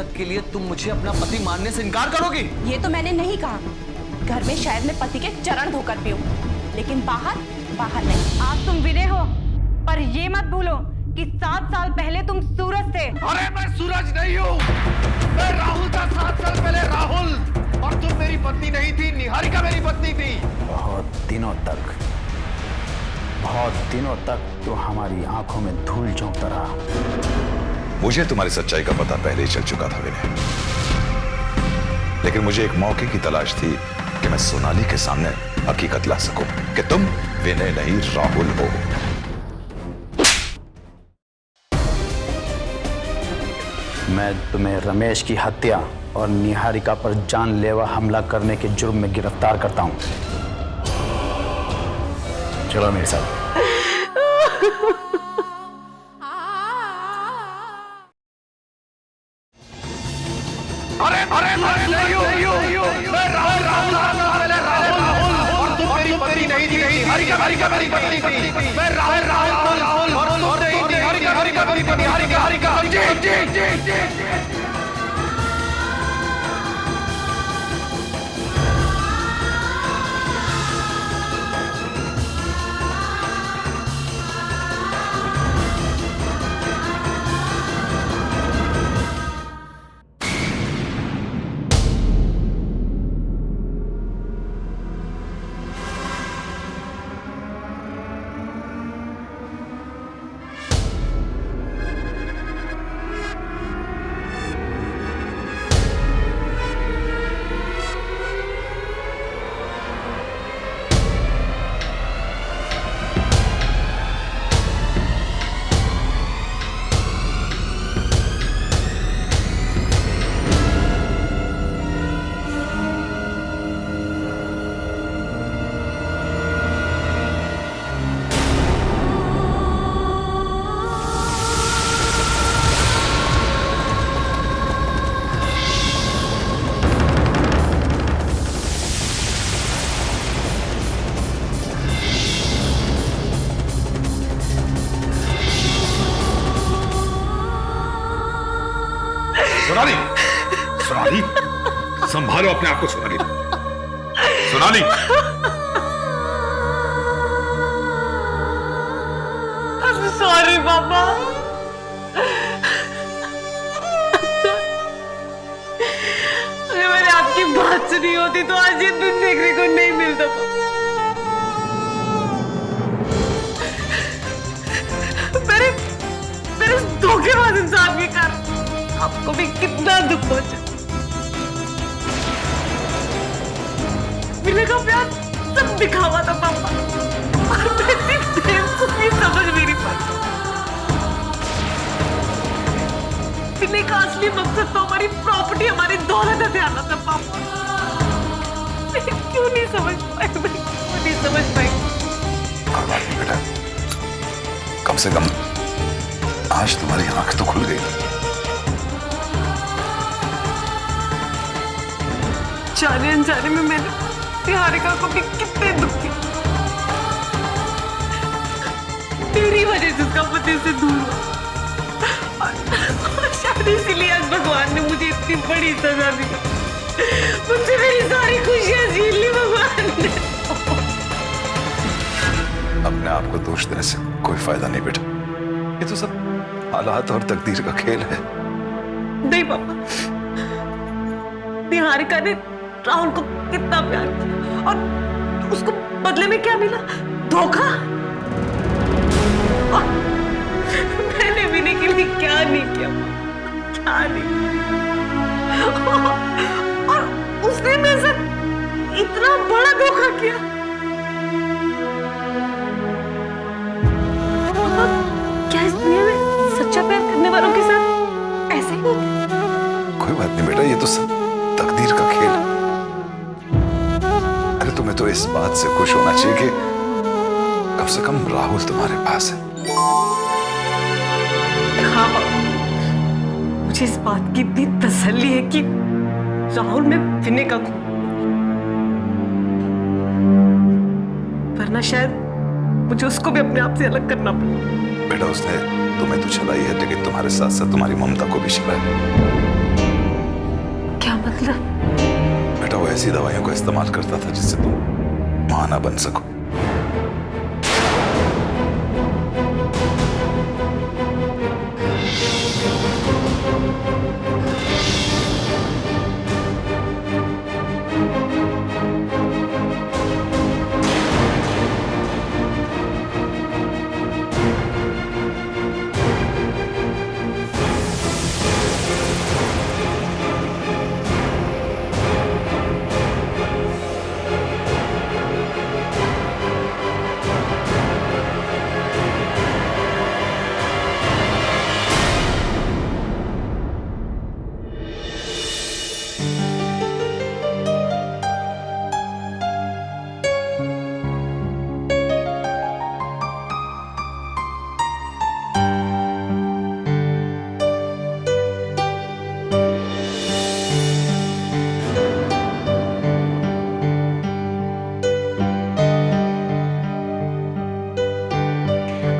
हद के लिए तुम मुझे अपना पति मानने से इनकार करोगी? ये तो मैंने नहीं कहा। घर में शायद मैं पति के चरण धोकर पीऊं, लेकिन बाहर नहीं। आज तुम विनय हो, पर ये मत भूलो कि 7 साल पहले तुम सूरज थे। अरे मैं सूरज नहीं हूँ, मैं राहुल था। 7 साल पहले राहुल। और तुम मेरी पत्नी नहीं थी, निहारिका मेरी पत्नी थी। बहुत दिनों तक तो हमारी आंखों में धूल झोंकता रहा। मुझे तुम्हारी सच्चाई का पता पहले ही चल चुका था विनय, लेकिन मुझे एक मौके की तलाश थी कि मैं सोनाली के सामने हकीकत ला सकूं कि तुम विनय नहीं राहुल हो। मैं तुम्हें रमेश की हत्या और निहारिका पर जानलेवा हमला करने के जुर्म में गिरफ्तार करता हूं। चलो मेरे साथ। अरे नहीं हूँ, मैं राहुल और तुम मेरी पत्नी नहीं थी। निहारिका मेरी पत्नी थी। मैं राहुल और तुम नहीं, निहारिका मेरी पत्नी। निहारिका जी। सोनाली, संभालो अपने आप को सोनाली। सोनाली, सॉरी पापा। अगर मैंने आपकी बात सुनी होती तो आज ये दिन देखने को नहीं मिलता। मेरे धोखेबाज इंसान के कारण आपको भी कितना दुख पहुंचा। विनय का प्यार सब दिखावा था पापा, और मैं प्रेम को भी समझ नहीं पाई। विनय का असली मकसद तो हमारी प्रॉपर्टी, हमारी दौलत ध्यान था पापा। मैं क्यों नहीं समझ पाई? कोई बात नहीं बेटा, कम से कम आज तुम्हारी आंख तो खुल गई। जाने अनजाने में मैंने निहारिका को भी कितने दुख दिए। मेरी वजह से उसका पति से दूर हुआ, और शायद इसीलिए आज भगवान ने मुझे इतनी बड़ी सजा दी। मुझसे मेरी सारी खुशियां छीन ली भगवान ने। अपने आप को दोष देने से कोई फायदा नहीं बेटा, ये तो सब हालात और तकदीर का खेल है। नहीं पापा, निहारिका ने राहुल को कितना प्यार किया, और उसको बदले में क्या मिला? धोखा। और मैंने विनय के लिए क्या नहीं किया, क्या नहीं। और उसने मेरे साथ इतना बड़ा धोखा किया। क्या इस दुनिया में सच्चा प्यार करने वालों के साथ ऐसे ही होता है? कोई बात नहीं बेटा, ये तो सब तकदीर का खेल है। अरे तुम्हें तो इस बात से खुश होना चाहिए कि कम से कम राहुल तुम्हारे पास है। हाँ, मुझे इस बात की इतनी तसल्ली है कि राहुल में विनय का खून, वरना शायद मुझे उसको भी अपने आप से अलग करना पड़े। बेटा उसने तुम्हें तो छलाई है, लेकिन तुम्हारे साथ साथ तुम्हारी ममता को भी छलाया। ना। बेटा वो ऐसी दवाइयों का इस्तेमाल करता था जिससे तुम मां ना बन सको।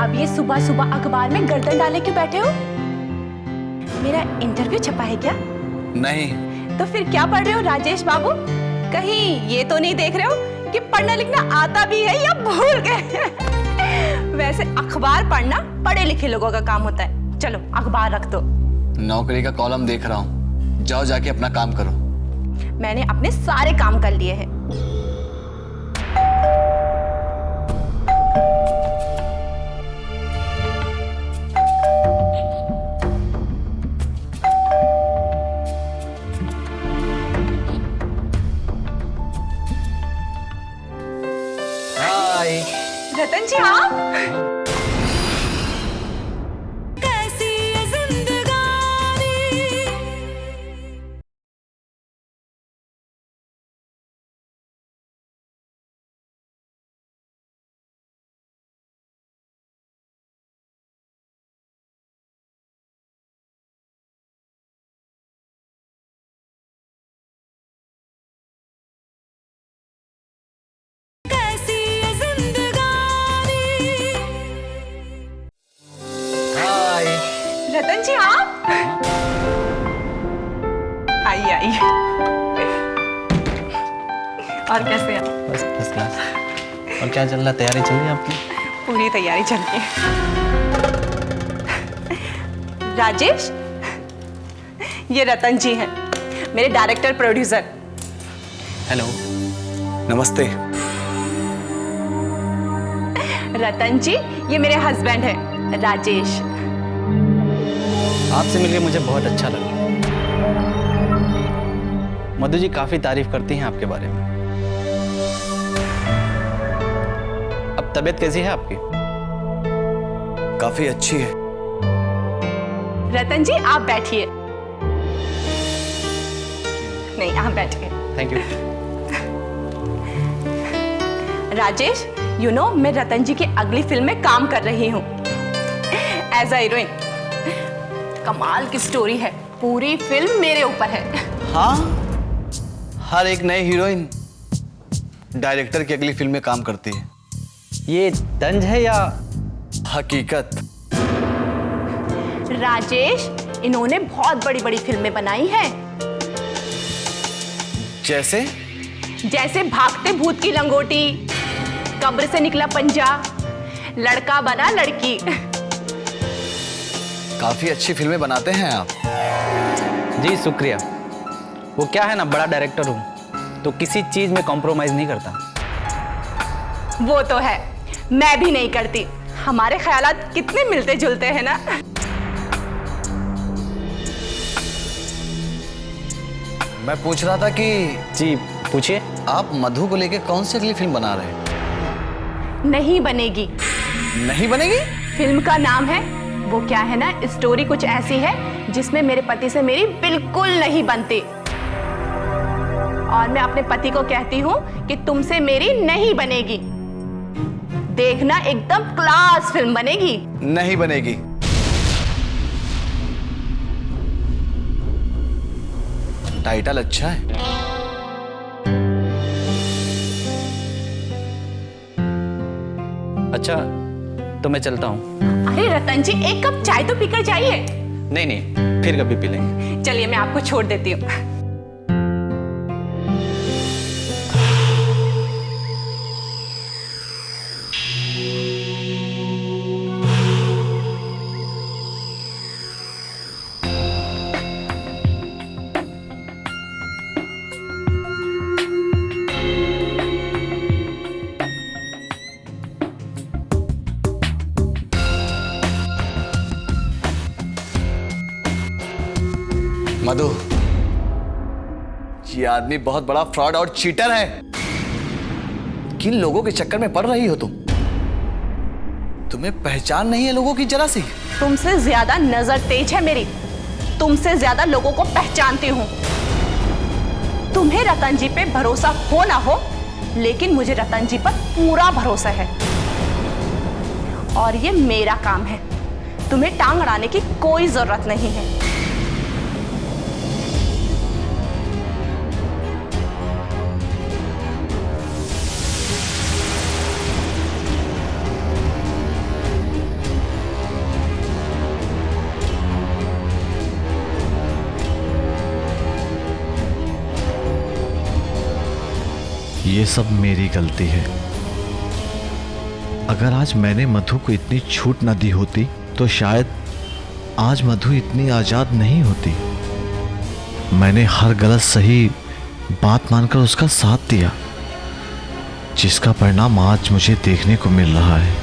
अब ये सुबह सुबह अखबार में गर्दन डाले क्यों बैठे हो? मेरा इंटरव्यू छपा है क्या? नहीं। तो फिर क्या पढ़ रहे हो राजेश बाबू? कहीं ये तो नहीं देख रहे हो कि पढ़ना लिखना आता भी है या भूल गए? वैसे अखबार पढ़ना पढ़े लिखे लोगों का काम होता है। चलो अखबार रख दो। नौकरी का कॉलम देख रहा हूँ, जाओ जाके अपना काम करो। मैंने अपने सारे काम कर लिए हैं। हाय। रतन जी आप? रतन जी आप? आइए आइए। और कैसे हैं? बस फर्स्ट क्लास। और क्या चल रहा, तैयारी चल रही है आपकी? पूरी तैयारी चल रही है। राजेश, ये रतन जी हैं, मेरे डायरेक्टर प्रोड्यूसर। हेलो, नमस्ते। रतन जी, ये मेरे हस्बैंड हैं राजेश। आपसे मिलकर मुझे बहुत अच्छा लगा। मधु जी काफी तारीफ करती हैं आपके बारे में। अब तबीयत कैसी है आपकी? काफी अच्छी है। रतन जी आप बैठिए। नहीं आप बैठिए। Thank you. Rajesh, you know मैं रतन जी की अगली फिल्म में काम कर रही हूँ एज अ हीरोइन। कमाल की स्टोरी है, पूरी फिल्म मेरे ऊपर है। हाँ, हर एक नई हीरोइन डायरेक्टर की अगली फिल्म में काम करती है। ये तंज है या हकीकत? राजेश, इन्होंने बहुत बड़ी बड़ी फिल्में बनाई हैं। जैसे जैसे भागते भूत की लंगोटी, कब्र से निकला पंजा, लड़का बना लड़की। काफी अच्छी फिल्में बनाते हैं आप। जी शुक्रिया। वो क्या है ना, बड़ा डायरेक्टर हूँ तो किसी चीज में कॉम्प्रोमाइज नहीं करता। वो तो है, मैं भी नहीं करती। हमारे ख्यालात कितने मिलते जुलते हैं ना। मैं पूछ रहा था कि जी पूछिए। आप मधु को लेकर कौन सी अगली फिल्म बना रहे हैं? नहीं बनेगी। नहीं बनेगी? फिल्म का नाम है, वो क्या है ना, स्टोरी कुछ ऐसी है जिसमें मेरे पति से मेरी बिल्कुल नहीं बनती। और मैं अपने पति को कहती हूँ कि तुमसे मेरी नहीं बनेगी। देखना एकदम क्लास फिल्म बनेगी। नहीं बनेगी। टाइटल अच्छा है। अच्छा तो मैं चलता हूँ। अरे रतन जी, एक कप चाय तो पीकर जाइए। नहीं नहीं, फिर कभी पी लेंगे। चलिए मैं आपको छोड़ देती हूँ। ये आदमी बहुत बड़ा फ्रॉड और चीटर है। किन लोगों के चक्कर में पड़ रही हो तुम? तुम्हें पहचान नहीं है लोगों की जरा सी? तुमसे ज्यादा नजर तेज है मेरी, तुमसे ज्यादा लोगों को पहचानती हूँ। तुम्हें रतन जी पे भरोसा हो ना हो, लेकिन मुझे रतन जी पर पूरा भरोसा है और ये मेरा काम है। तुम्हें टांग अड़ाने की कोई जरूरत नहीं है। ये सब मेरी गलती है। अगर आज मैंने मधु को इतनी छूट न दी होती तो शायद आज मधु इतनी आजाद नहीं होती। मैंने हर गलत सही बात मानकर उसका साथ दिया, जिसका परिणाम आज मुझे देखने को मिल रहा है।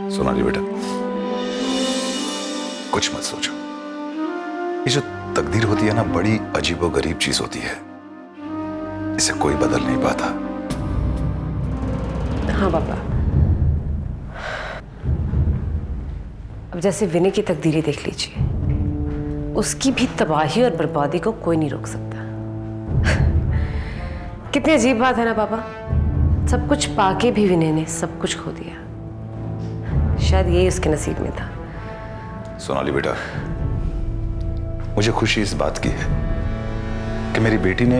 सोनाली बेटा, कुछ मत सोचो। ये जो तकदीर होती है ना, बड़ी अजीबोगरीब चीज होती है। इसे कोई बदल नहीं पाता। हाँ पापा, अब जैसे विनय की तकदीरें देख लीजिए, उसकी भी तबाही और बर्बादी को कोई नहीं रोक सकता। कितनी अजीब बात है ना पापा, सब कुछ पाके भी विनय ने सब कुछ खो दिया। शायद यही उसके नसीब में था। सोनाली बेटा, मुझे खुशी इस बात की है कि मेरी बेटी ने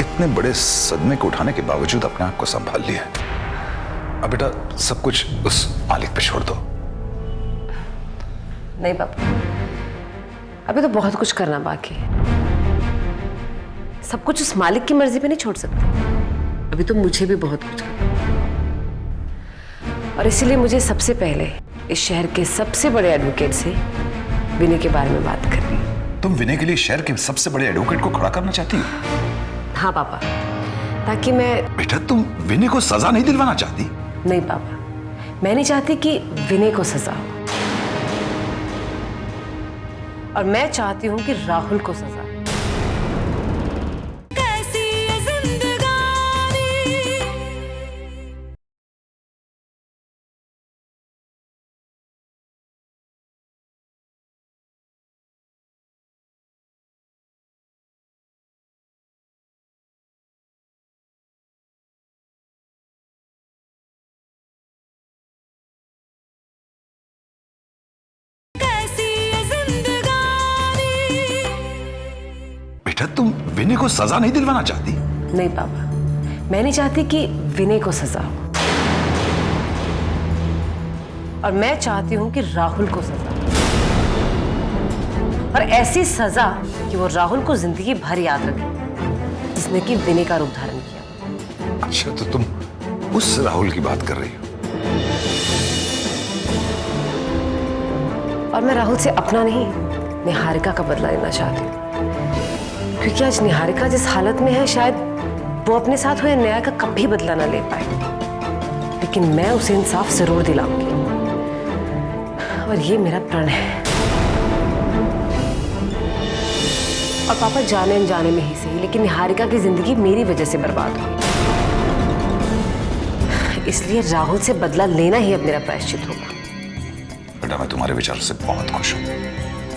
इतने बड़े सदमे को उठाने के बावजूद अपने आप को संभाल लिया। अब बेटा सब कुछ उस मालिक पे छोड़ दो। नहीं पापा, अभी तो बहुत कुछ करना बाकी है। सब कुछ उस मालिक की मर्जी पे नहीं छोड़ सकते। अभी तो मुझे भी बहुत कुछ करना, और इसीलिए मुझे सबसे पहले इस शहर के सबसे बड़े एडवोकेट से विनय के बारे में बात करनी है। तुम विनय के लिए शहर के सबसे बड़े एडवोकेट को खड़ा करना चाहती हो? हाँ पापा, ताकि मैं... बेटा तुम विनय को सजा नहीं दिलवाना चाहती? नहीं पापा, मैं नहीं चाहती कि विनय को सजा हो, और मैं चाहती हूं कि राहुल को सजा। बेटा तुम विनय को सजा नहीं दिलवाना चाहती? नहीं पापा, मैं नहीं चाहती कि विनय को सजा हो, और मैं चाहती हूं कि राहुल को सजा हो, और ऐसी सजा कि वो राहुल को जिंदगी भर याद रखे, जिसने कि विनय का रूप धारण किया। अच्छा, तो तुम उस राहुल की बात कर रही हो? और मैं राहुल से अपना नहीं, निहारिका का बदला लेना चाहती हूँ, क्योंकि आज निहारिका जिस हालत में है, शायद वो अपने साथ हुए अन्याय का कभी बदला ना ले पाए, लेकिन मैं उसे इंसाफ जरूर दिलाऊंगी, और ये मेरा प्रण है। और पापा, जाने अनजाने में ही सही, लेकिन निहारिका की जिंदगी मेरी वजह से बर्बाद हुई, इसलिए राहुल से बदला लेना ही अब मेरा प्रायश्चित होगा। बेटा मैं तुम्हारे विचार से बहुत खुश हूँ।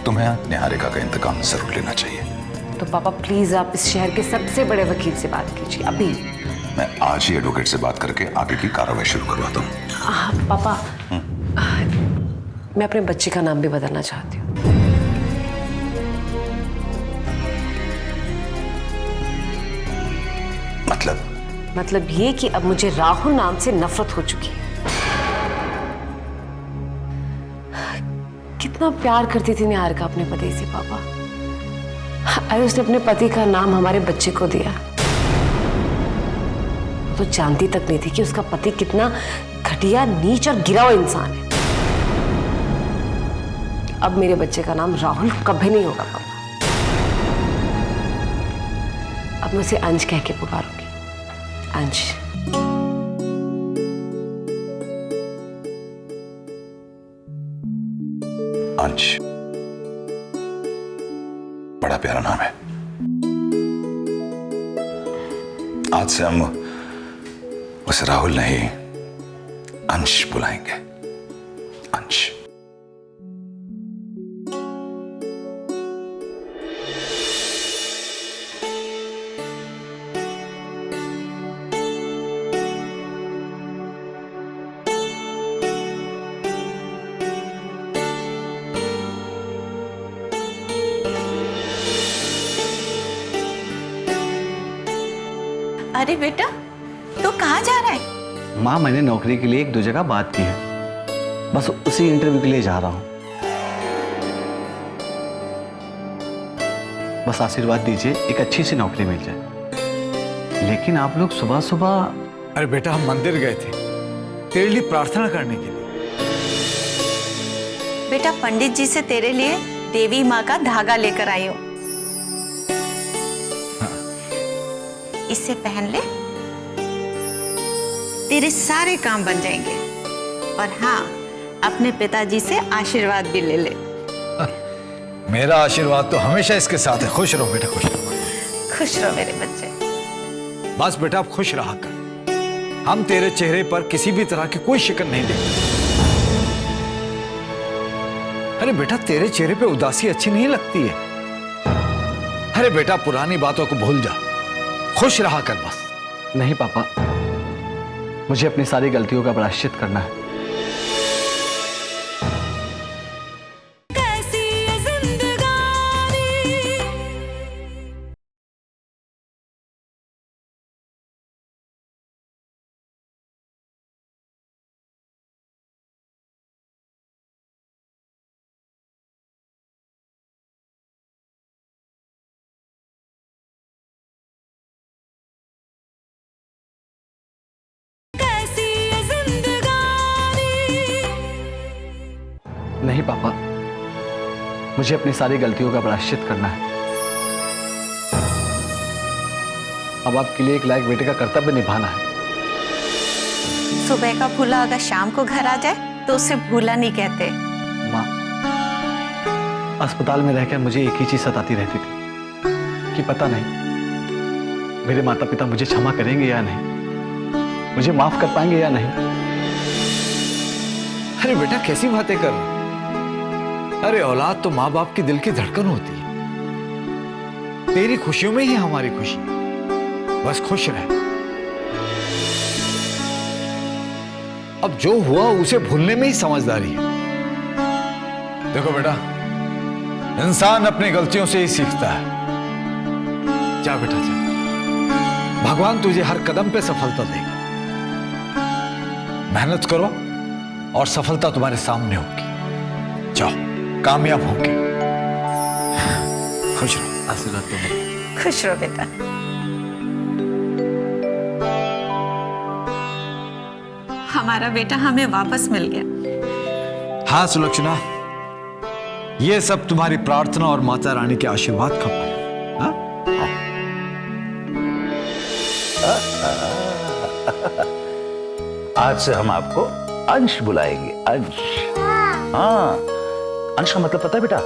तुम्हें निहारिका का इंतकाम जरूर लेना चाहिए। तो पापा प्लीज आप इस शहर के सबसे बड़े वकील से बात कीजिए अभी। मैं आज ही एडवोकेट से बात करके आगे की कार्रवाई शुरू करवाता हूँ। पापा मैं अपने बच्चे का नाम भी बदलना चाहती हूँ। मतलब ये कि अब मुझे राहुल नाम से नफरत हो चुकी है। कितना प्यार करती थी निहारिका अपने पति से पापा। अरे उसने अपने पति का नाम हमारे बच्चे को दिया। तो जानती तक नहीं थी कि उसका पति कितना घटिया, नीच और गिरा हुआ इंसान है। अब मेरे बच्चे का नाम राहुल कभी नहीं होगा पापा। अब मैं उसे अंश कह के पुकारूंगी। अंश। अंश बड़ा प्यारा नाम है। आज से हम उसे राहुल नहीं अंश बुलाएंगे। अंश। अरे बेटा तो कहाँ जा रहा है? माँ मैंने नौकरी के लिए 1-2 जगह बात की है, बस उसी इंटरव्यू के लिए जा रहा हूँ। बस आशीर्वाद दीजिए एक अच्छी सी नौकरी मिल जाए। लेकिन आप लोग सुबह सुबह। अरे बेटा हम मंदिर गए थे तेरे लिए प्रार्थना करने के लिए। बेटा पंडित जी से तेरे लिए देवी माँ का धागा लेकर आई हूँ। इसे पहन ले, तेरे सारे काम बन जाएंगे। और हाँ, अपने पिताजी से आशीर्वाद भी ले ले। मेरा आशीर्वाद तो हमेशा इसके साथ है। खुश रहो बेटा, खुश रहो। खुश रहो मेरे बच्चे। बस बेटा आप खुश रहा कर। हम तेरे चेहरे पर किसी भी तरह की कोई शिकन नहीं देखते। अरे बेटा तेरे चेहरे पे उदासी अच्छी नहीं लगती है। अरे बेटा पुरानी बातों को भूल जा, खुश रहा कर बस। नहीं पापा, मुझे अपनी सारी गलतियों का प्रायश्चित करना है। नहीं पापा, मुझे अपनी सारी गलतियों का प्रायश्चित करना है। अब आपके लिए एक लायक बेटे का कर्तव्य निभाना है। सुबह का भूला अगर शाम को घर आ जाए तो उसे भूला नहीं कहते। माँ, अस्पताल में रहकर मुझे एक ही चीज सताती रहती थी कि पता नहीं मेरे माता पिता मुझे क्षमा करेंगे या नहीं, मुझे माफ कर पाएंगे या नहीं। अरे बेटा कैसी बातें कर रहे हो? अरे औलाद तो माँ बाप की दिल की धड़कन होती है। तेरी खुशियों में ही हमारी खुशी। बस खुश रह। अब जो हुआ उसे भूलने में ही समझदारी है। देखो बेटा, इंसान अपनी गलतियों से ही सीखता है। जा बेटा जा, भगवान तुझे हर कदम पे सफलता देगा। मेहनत करो और सफलता तुम्हारे सामने होगी। जाओ, कामयाब होंगे। खुश रहो। आशीर्वाद दो। खुश रहो बेटा। हमारा बेटा हमें वापस मिल गया। हाँ सुलक्षणा, ये सब तुम्हारी प्रार्थना और माता रानी के आशीर्वाद का फल है। हाँ? आज से हम आपको अंश बुलाएंगे। अंश। हाँ, अंश का मतलब पता है बेटा?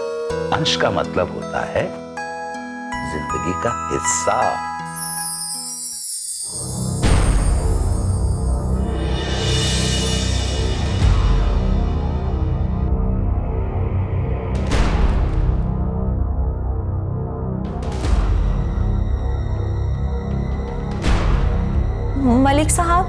अंश का मतलब होता है जिंदगी का हिस्सा। मलिक साहब,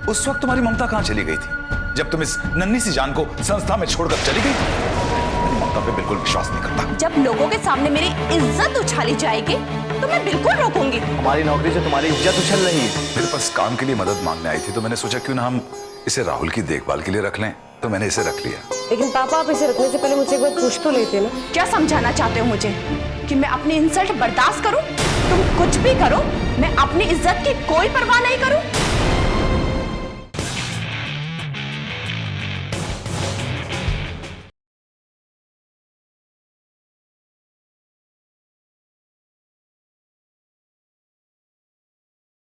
उस वक्त तुम्हारी ममता कहां चली गई थी जब तुम इस नन्ही सी जान को संस्था में छोड़कर चली गई? मेरी ममता पे बिल्कुल विश्वास नहीं करता। जब लोगों के सामने मेरी इज्जत उछाली जाएगी तो मैं बिल्कुल रोकूंगी। हमारी नौकरी से तुम्हारी इज्जत उछल रही है। मेरे पास काम के लिए मदद मांगने आई थी तो मैंने सोचा क्यों ना हम इसे राहुल की देखभाल के लिए रख लें, तो मैंने इसे रख लिया। लेकिन पापा, आप इसे रखने से पहले मुझसे एक बार पूछ तो लेते ना। क्या समझाना चाहते हो मुझे कि मैं अपनी इंसल्ट बर्दाश्त करूं? तुम कुछ भी करो, मैं अपनी इज्जत की कोई परवाह नहीं करूं।